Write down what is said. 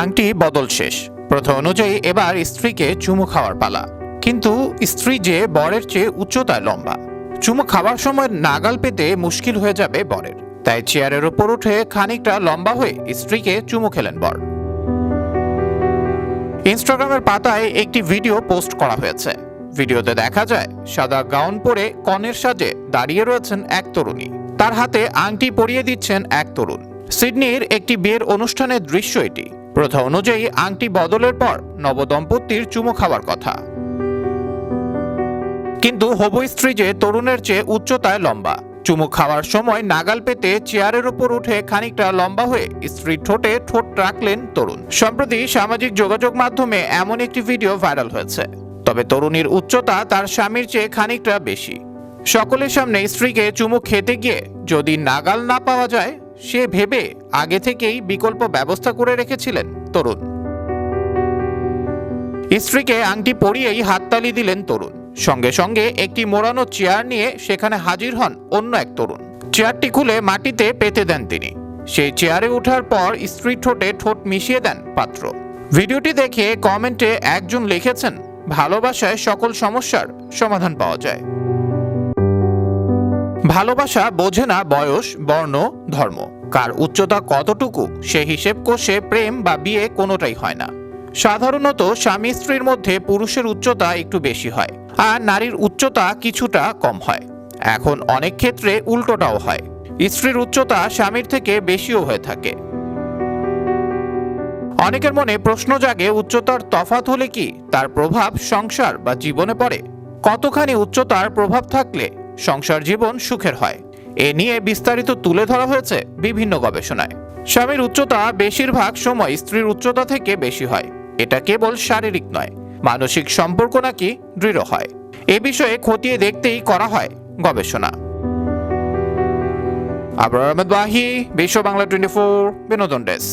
আংটি বদল শেষ। প্রথা অনুযায়ী এবার স্ত্রীকে চুমু খাওয়ার পালা, কিন্তু স্ত্রী যে বরের চেয়ে উচ্চতায় লম্বা, চুমু খাওয়ার সময় নাগাল পেতে মুশকিল হয়ে যাবে বরের। তাই চেয়ারের উপর উঠে খানিকটা লম্বা হয়ে স্ত্রীকে চুমু খেলেন বর। ইনস্টাগ্রামের পাতায় একটি ভিডিও পোস্ট করা হয়েছে। ভিডিওতে দেখা যায় সাদা গাউন পরে কনের সাজে দাঁড়িয়ে রয়েছেন এক তরুণী, তার হাতে আংটি পরিয়ে দিচ্ছেন এক তরুণ। সিডনির একটি বিয়ের অনুষ্ঠানের দৃশ্য এটি। প্রথা অনুযায়ী আংটি বদলের পর নবদম্পতির চুমু খাওয়ার কথা, কিন্তু হবু স্ত্রী যে তরুণের চেয়ে উচ্চতায় লম্বা, চুমু খাওয়ার সময় নাগাল পেতে চেয়ারের উপর উঠে খানিকটা লম্বা হয়ে স্ত্রীর ঠোঁটে ঠোঁট রাখলেন তরুণ। সম্প্রতি সামাজিক যোগাযোগ মাধ্যমে এমন একটি ভিডিও ভাইরাল হয়েছে। তবে তরুণীর উচ্চতা তার স্বামীর চেয়ে খানিকটা বেশি। সকলের সামনে স্ত্রীকে চুমু খেতে গিয়ে যদি নাগাল না পাওয়া যায় সে ভেবে আগে থেকেই বিকল্প ব্যবস্থা করে রেখেছিলেন তরুণ। স্ত্রীকে আংটি পরিয়েই হাততালি দিলেন তরুণ। সঙ্গে সঙ্গে একটি মোড়ানো চেয়ার নিয়ে সেখানে হাজির হন অন্য এক তরুণ। চেয়ারটি খুলে মাটিতে পেতে দেন তিনি। সেই চেয়ারে ওঠার পর স্ত্রীর ঠোঁটে ঠোঁট মিশিয়ে দেন পাত্র। ভিডিওটি দেখে কমেন্টে একজন লিখেছেন, ভালোবাসায় সকল সমস্যার সমাধান পাওয়া যায়। ভালোবাসা বোঝে না বয়স, বর্ণ, ধর্ম, কার উচ্চতা কতটুকু সে হিসেব কষে প্রেম বা বিয়ে কোনোটাই হয় না। সাধারণত স্বামী স্ত্রীর মধ্যে পুরুষের উচ্চতা একটু বেশি হয় আর নারীর উচ্চতা কিছুটা কম হয়। এখন অনেক ক্ষেত্রে উল্টোটাও হয়, স্ত্রীর উচ্চতা স্বামীর থেকে বেশিও হয়ে থাকে। অনেকের মনে প্রশ্ন জাগে, উচ্চতার তফাৎ হলে কি তার প্রভাব সংসার বা জীবনে পড়ে? কতখানি উচ্চতার প্রভাব থাকলে সংসার জীবন সুখের হয়? এ নিয়ে বিস্তারিত তুলে ধরা হয়েছে বিভিন্ন গবেষণায়। স্বামীর উচ্চতা বেশিরভাগ সময় স্ত্রীর উচ্চতা থেকে বেশি হয়। এটা কেবল শারীরিক নয়, মানসিক সম্পর্ক নাকি দৃঢ় হয়। এ বিষয়ে খতিয়ে দেখতেই করা হয় গবেষণা। আবরার আহমেদ ওয়াহি, বিশ্ব বাংলা 24 বিনোদন ডেস্ক।